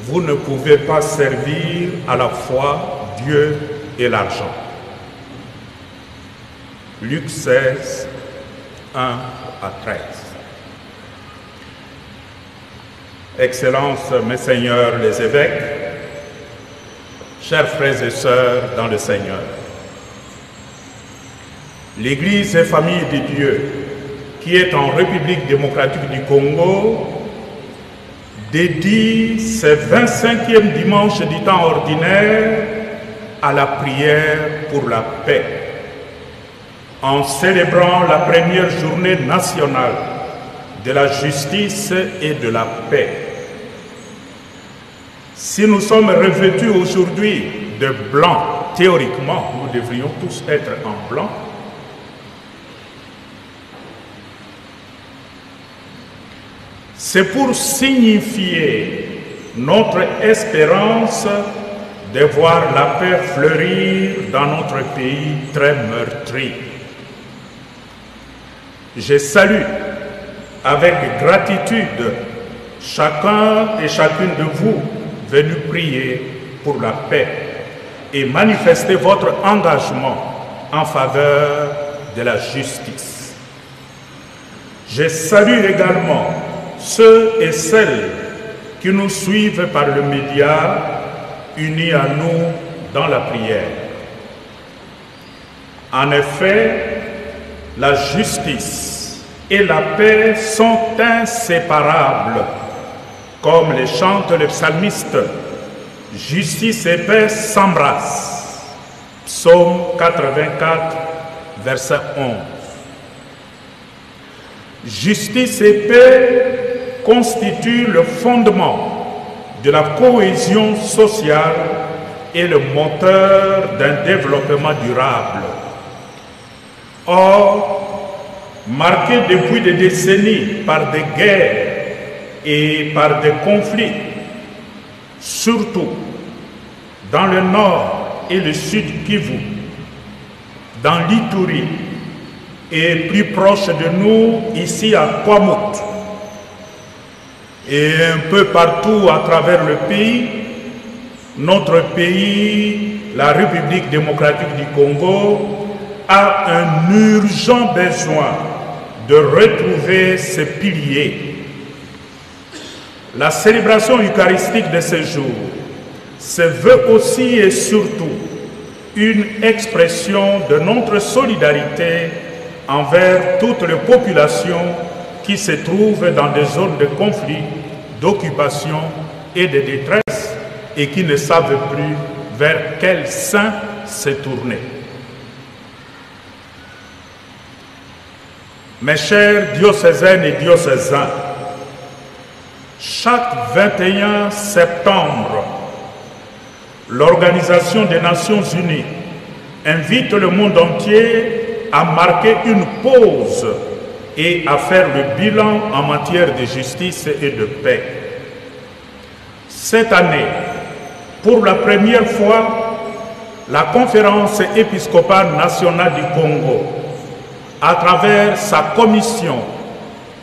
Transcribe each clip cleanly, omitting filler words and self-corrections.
vous ne pouvez pas servir à la fois Dieu et l'argent. Luc 16, 1 à 13. Excellences, mes seigneurs les évêques, chers frères et sœurs dans le Seigneur, l'Église et famille de Dieu, qui est en République démocratique du Congo, dédie ce 25e dimanche du temps ordinaire à la prière pour la paix, en célébrant la première journée nationale de la justice et de la paix. Si nous sommes revêtus aujourd'hui de blanc, théoriquement, nous devrions tous être en blanc. C'est pour signifier notre espérance de voir la paix fleurir dans notre pays très meurtri. Je salue avec gratitude chacun et chacune de vous venus prier pour la paix et manifester votre engagement en faveur de la justice. Je salue également ceux et celles qui nous suivent par le média, unis à nous dans la prière. En effet, la justice et la paix sont inséparables. Comme le chante le psalmiste, justice et paix s'embrassent. Psaume 84, verset 11. Justice et paix constituent le fondement de la cohésion sociale et le moteur d'un développement durable. Or, marqué depuis des décennies par des guerres et par des conflits, surtout dans le nord et le sud Kivu, dans l'Ituri et plus proche de nous, ici à Kwamut, et un peu partout à travers le pays, notre pays, la République démocratique du Congo, a un urgent besoin de retrouver ses piliers. La célébration eucharistique de ce jour se veut aussi et surtout une expression de notre solidarité envers toutes les populations qui se trouvent dans des zones de conflit, d'occupation et de détresse et qui ne savent plus vers quel saint se tourner. Mes chers diocésaines et diocésains, chaque 21 septembre, l'Organisation des Nations Unies invite le monde entier à marquer une pause et à faire le bilan en matière de justice et de paix. Cette année, pour la première fois, la Conférence épiscopale nationale du Congo, à travers sa commission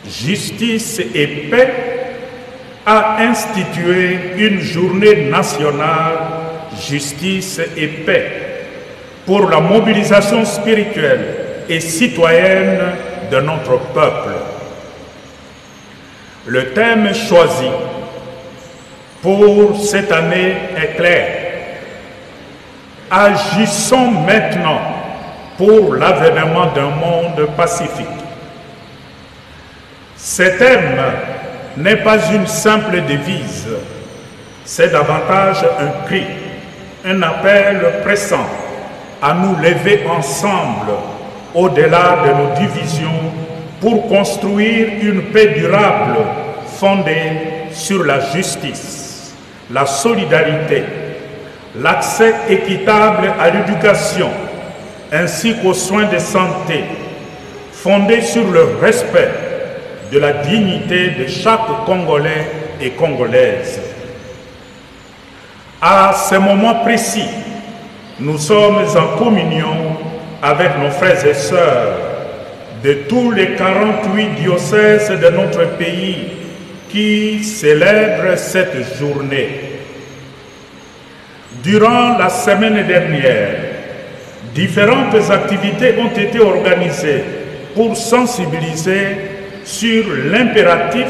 Justice et Paix, a institué une journée nationale Justice et Paix pour la mobilisation spirituelle et citoyenne de notre peuple. Le thème choisi pour cette année est clair. Agissons maintenant pour l'avènement d'un monde pacifique. Ce thème n'est pas une simple devise, c'est davantage un cri, un appel pressant à nous lever ensemble au-delà de nos divisions pour construire une paix durable fondée sur la justice, la solidarité, l'accès équitable à l'éducation ainsi qu'aux soins de santé, fondés sur le respect de la dignité de chaque Congolais et Congolaise. À ce moment précis, nous sommes en communion avec nos frères et sœurs de tous les 48 diocèses de notre pays qui célèbrent cette journée. Durant la semaine dernière, différentes activités ont été organisées pour sensibiliser sur l'impératif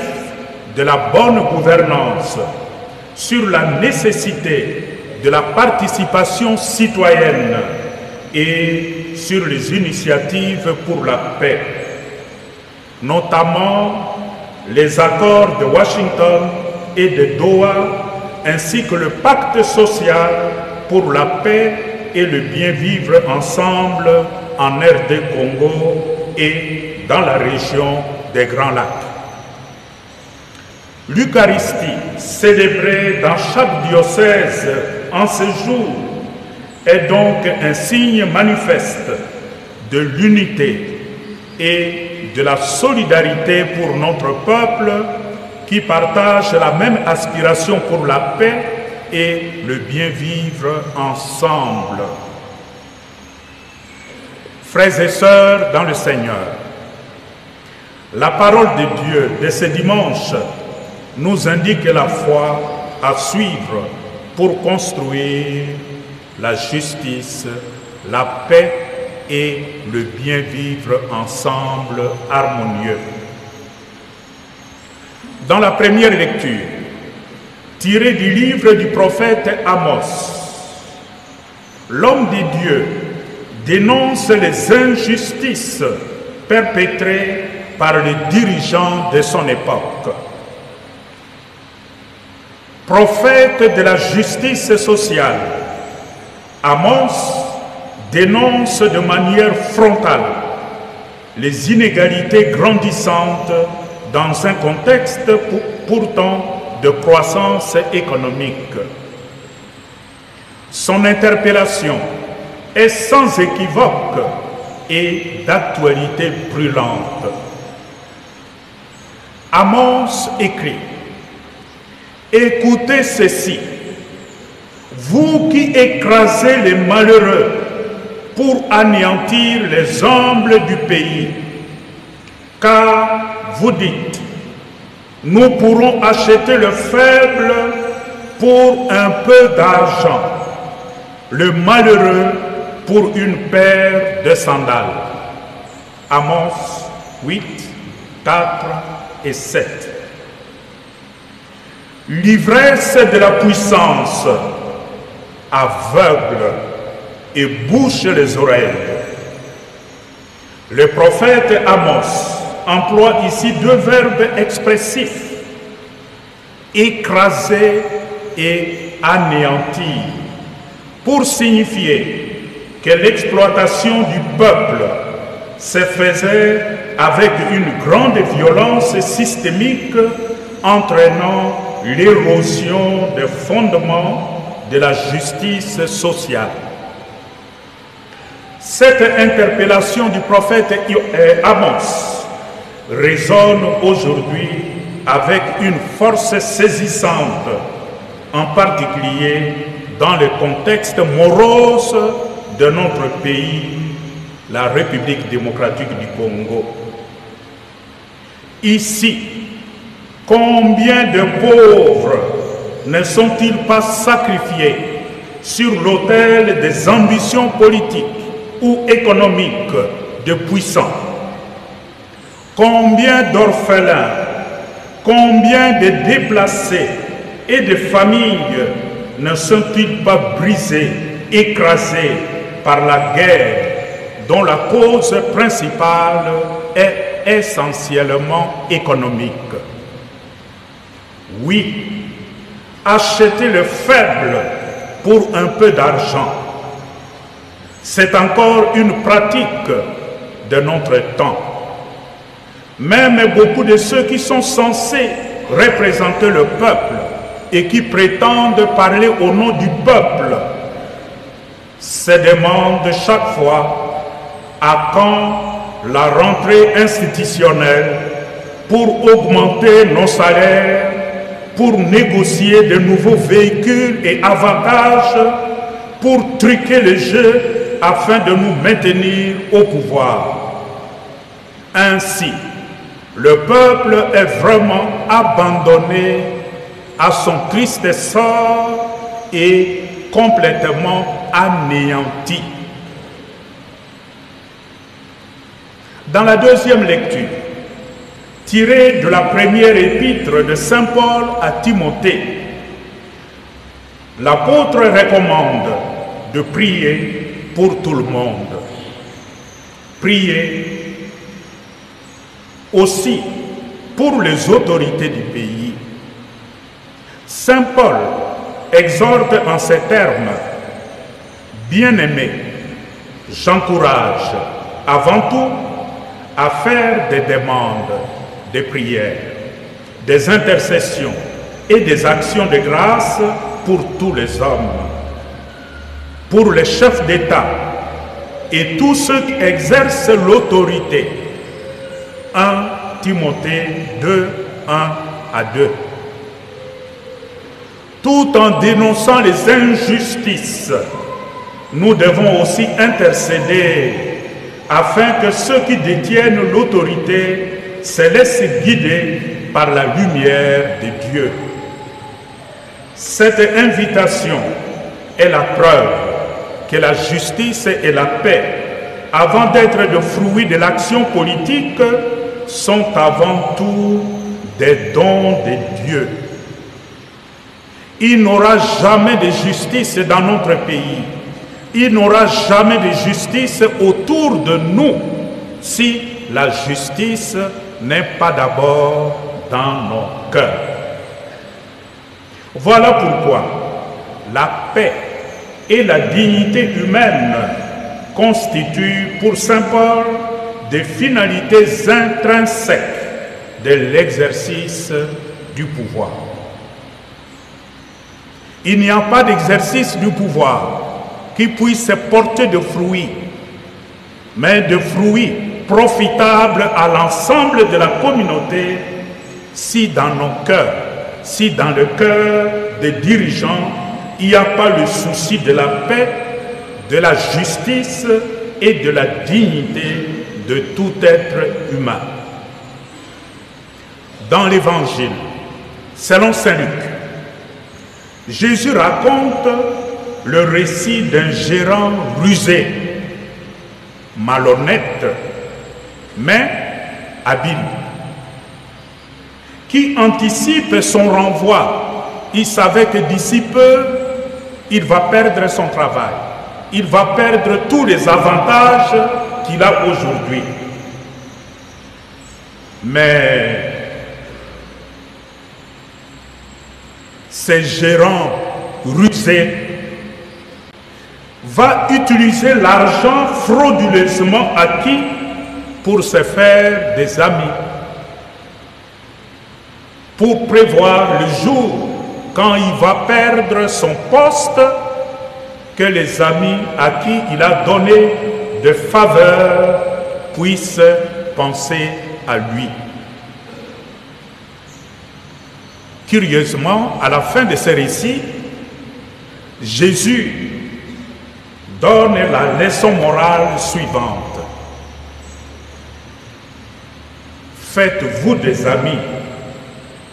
de la bonne gouvernance, sur la nécessité de la participation citoyenne et sur les initiatives pour la paix, notamment les accords de Washington et de Doha, ainsi que le pacte social pour la paix et le bien vivre ensemble en RD Congo et dans la région des Grands Lacs. L'Eucharistie, célébrée dans chaque diocèse en ce jour, est donc un signe manifeste de l'unité et de la solidarité pour notre peuple qui partage la même aspiration pour la paix et le bien vivre ensemble. Frères et sœurs dans le Seigneur, la parole de Dieu de ce dimanche nous indique la foi à suivre pour construire la justice, la paix et le bien vivre ensemble harmonieux. Dans la première lecture, tirée du livre du prophète Amos, l'homme de Dieu dénonce les injustices perpétrées par les dirigeants de son époque. Prophète de la justice sociale, Amos dénonce de manière frontale les inégalités grandissantes dans un contexte pourtant de croissance économique. Son interpellation est sans équivoque et d'actualité brûlante. Amos écrit: écoutez ceci, vous qui écrasez les malheureux pour anéantir les humbles du pays, car vous dites, nous pourrons acheter le faible pour un peu d'argent, le malheureux pour une paire de sandales. Amos 8, 4 et 7. L'ivresse de la puissance aveugle et bouche les oreilles. Le prophète Amos emploie ici deux verbes expressifs, écraser et anéantir, pour signifier que l'exploitation du peuple se faisait avec une grande violence systémique entraînant l'érosion des fondements de la justice sociale. Cette interpellation du prophète Amos résonne aujourd'hui avec une force saisissante, en particulier dans le contexte morose de notre pays, la République démocratique du Congo. Ici, combien de pauvres ne sont-ils pas sacrifiés sur l'autel des ambitions politiques ou économiques de puissants? Combien d'orphelins, combien de déplacés et de familles ne sont-ils pas brisés, écrasés par la guerre dont la cause principale est essentiellement économique? Oui, acheter le faible pour un peu d'argent, c'est encore une pratique de notre temps. Même beaucoup de ceux qui sont censés représenter le peuple et qui prétendent parler au nom du peuple se demandent chaque fois à quand la rentrée institutionnelle pour augmenter nos salaires, pour négocier de nouveaux véhicules et avantages, pour truquer le jeu afin de nous maintenir au pouvoir. Ainsi, le peuple est vraiment abandonné à son triste sort et complètement anéanti. Dans la deuxième lecture, tirée de la première épître de Saint Paul à Timothée, l'apôtre recommande de prier pour tout le monde. Prier aussi pour les autorités du pays. Saint Paul exhorte en ces termes: Bien-aimés, j'encourage avant tout à faire des demandes, des prières, des intercessions et des actions de grâce pour tous les hommes, pour les chefs d'État et tous ceux qui exercent l'autorité. 1 Timothée 2, 1 à 2. Tout en dénonçant les injustices, nous devons aussi intercéder afin que ceux qui détiennent l'autorité se laissent guider par la lumière de Dieu. Cette invitation est la preuve que la justice et la paix, avant d'être le fruit de l'action politique, sont avant tout des dons de Dieu. Il n'aura jamais de justice dans notre pays. Il n'aura jamais de justice autour de nous si la justice n'est pas d'abord dans nos cœurs. Voilà pourquoi la paix et la dignité humaine constituent pour Saint Paul des finalités intrinsèques de l'exercice du pouvoir. Il n'y a pas d'exercice du pouvoir qui puisse porter de fruits, mais de fruits profitables à l'ensemble de la communauté si dans nos cœurs, si dans le cœur des dirigeants, il n'y a pas le souci de la paix, de la justice et de la dignité de tout être humain. Dans l'Évangile, selon Saint Luc, Jésus raconte le récit d'un gérant rusé, malhonnête, mais habile, qui anticipe son renvoi. Il savait que d'ici peu, il va perdre son travail. Il va perdre tous les avantages qu'il a aujourd'hui. Mais ce gérant rusé va utiliser l'argent frauduleusement acquis pour se faire des amis, pour prévoir le jour quand il va perdre son poste, que les amis à qui il a donné de faveurs puissent penser à lui. Curieusement, à la fin de ce récit, Jésus donne la leçon morale suivante. Faites-vous des amis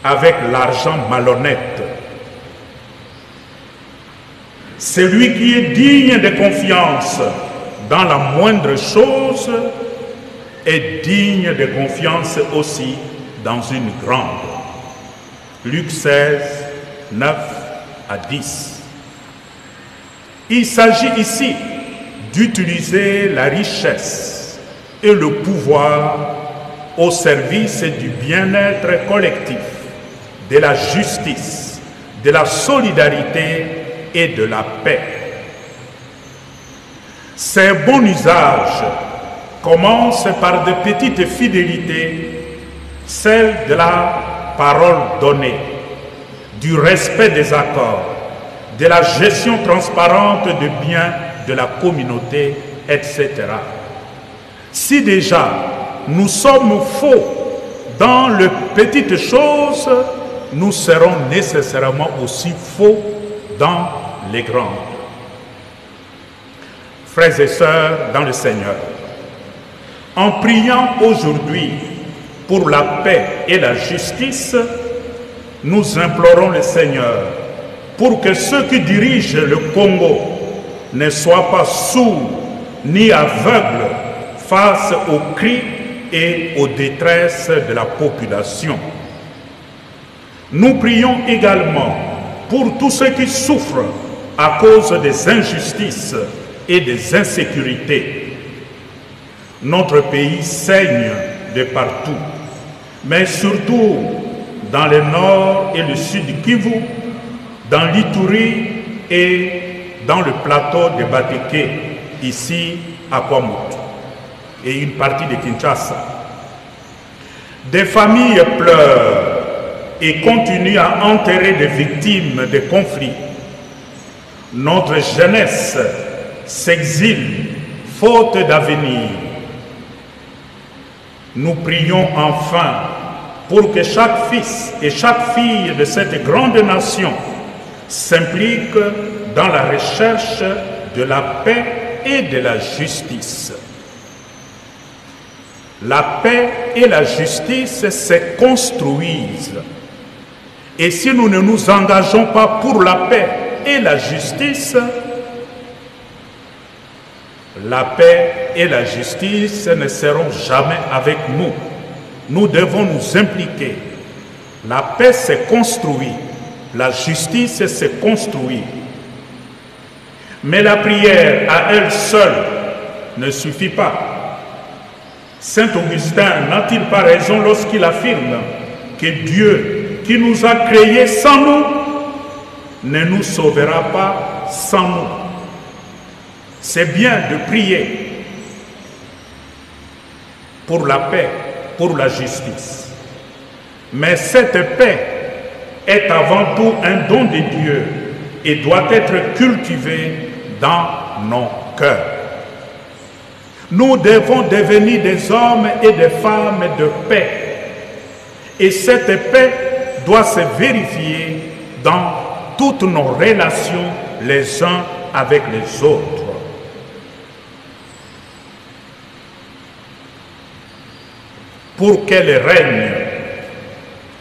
avec l'argent malhonnête. Celui qui est digne de confiance dans la moindre chose est digne de confiance aussi dans une grande. Luc 16, 9 à 10. Il s'agit ici d'utiliser la richesse et le pouvoir au service du bien-être collectif, de la justice, de la solidarité et de la paix. Ces bons usages commencent par de petites fidélités, celles de la parole donnée, du respect des accords, de la gestion transparente des biens de la communauté, etc. Si déjà nous sommes faux dans les petites choses, nous serons nécessairement aussi faux dans les grandes. Frères et sœurs dans le Seigneur, en priant aujourd'hui pour la paix et la justice, nous implorons le Seigneur pour que ceux qui dirigent le Congo ne soient pas sourds ni aveugles face aux cris et aux détresses de la population. Nous prions également pour tous ceux qui souffrent à cause des injustices et des insécurités. Notre pays saigne de partout, mais surtout dans le nord et le sud du Kivu, dans l'Ituri et dans le plateau de Bateke, ici à Kwamoutou, et une partie de Kinshasa. Des familles pleurent et continuent à enterrer des victimes de conflits. Notre jeunesse s'exile faute d'avenir. Nous prions enfin pour que chaque fils et chaque fille de cette grande nation s'implique dans la recherche de la paix et de la justice. La paix et la justice se construisent. Et si nous ne nous engageons pas pour la paix et la justice, la paix et la justice ne seront jamais avec nous. Nous devons nous impliquer. La paix se construit, la justice se construit. Mais la prière à elle seule ne suffit pas. Saint Augustin n'a-t-il pas raison lorsqu'il affirme que Dieu qui nous a créés sans nous ne nous sauvera pas sans nous? C'est bien de prier pour la paix, pour la justice. Mais cette paix est avant tout un don de Dieu et doit être cultivée dans nos cœurs. Nous devons devenir des hommes et des femmes de paix. Et cette paix doit se vérifier dans toutes nos relations les uns avec les autres. Pour qu'elle règne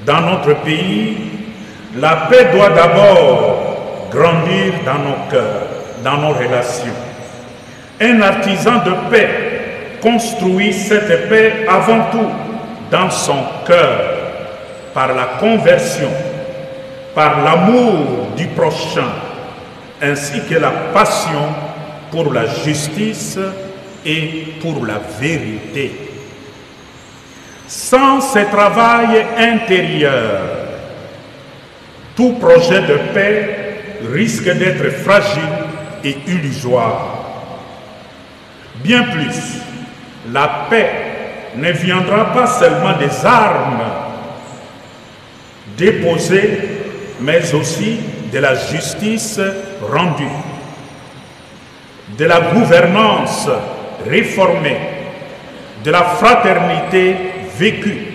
dans notre pays, la paix doit d'abord grandir dans nos cœurs, dans nos relations. Un artisan de paix construit cette paix avant tout dans son cœur, par la conversion, par l'amour du prochain, ainsi que la passion pour la justice et pour la vérité. Sans ce travail intérieur, tout projet de paix risque d'être fragile et illusoire. Bien plus, la paix ne viendra pas seulement des armes déposées, mais aussi de la justice rendue, de la gouvernance réformée, de la fraternité vécue.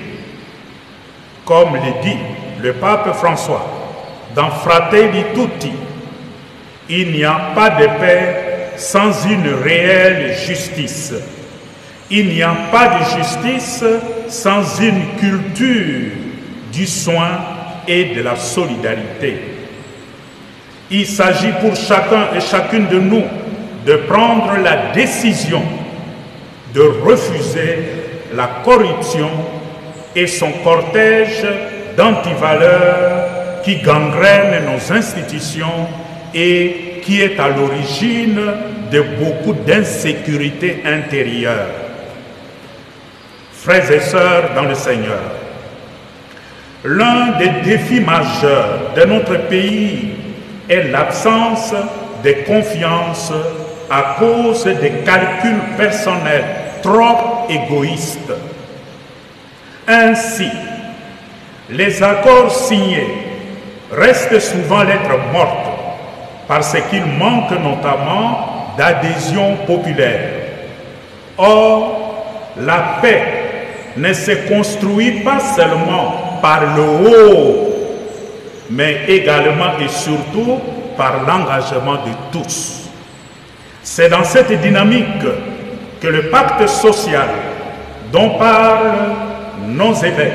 Comme le dit le pape François dans Fratelli Tutti, il n'y a pas de paix sans une réelle justice. Il n'y a pas de justice sans une culture du soin et de la solidarité. Il s'agit pour chacun et chacune de nous de prendre la décision de refuser la corruption et son cortège d'antivaleurs qui gangrène nos institutions et qui est à l'origine de beaucoup d'insécurité intérieure. Frères et sœurs dans le Seigneur, l'un des défis majeurs de notre pays est l'absence de confiance à cause des calculs personnels trop égoïstes. Ainsi, les accords signés restent souvent lettres mortes parce qu'ils manquent notamment d'adhésion populaire. Or, la paix ne se construit pas seulement par le haut, mais également et surtout par l'engagement de tous. C'est dans cette dynamique que le pacte social dont parlent nos évêques,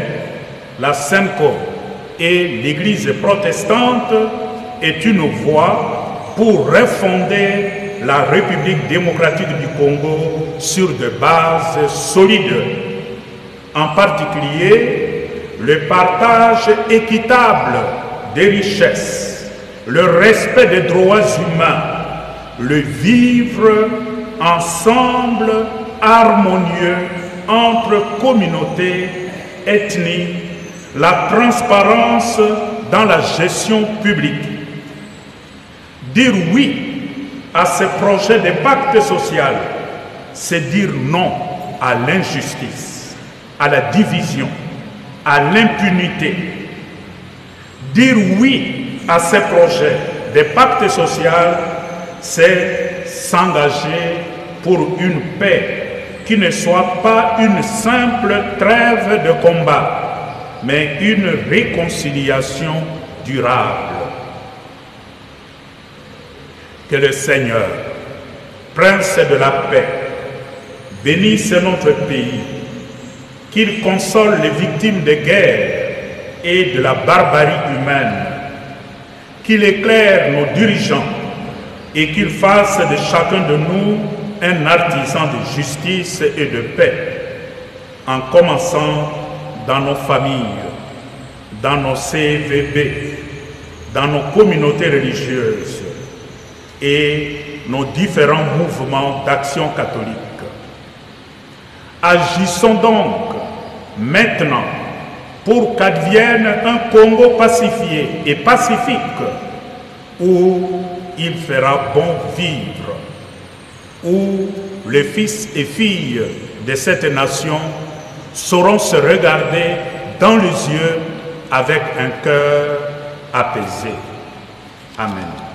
la SENCO et l'Église protestante est une voie pour refonder la République démocratique du Congo sur des bases solides. En particulier, le partage équitable des richesses, le respect des droits humains, le vivre ensemble harmonieux entre communautés, ethnies, la transparence dans la gestion publique. Dire oui à ces projets de pacte social, c'est dire non à l'injustice, à la division, à l'impunité. Dire oui à ces projets de pacte social, c'est s'engager pour une paix qui ne soit pas une simple trêve de combat, mais une réconciliation durable. Que le Seigneur, Prince de la paix, bénisse notre pays, qu'il console les victimes de guerre et de la barbarie humaine, qu'il éclaire nos dirigeants et qu'il fasse de chacun de nous un artisan de justice et de paix, en commençant dans nos familles, dans nos CVB, dans nos communautés religieuses et nos différents mouvements d'action catholique. Agissons donc maintenant pour qu'advienne un Congo pacifié et pacifique où il fera bon vivre, où les fils et filles de cette nation sauront se regarder dans les yeux avec un cœur apaisé. Amen.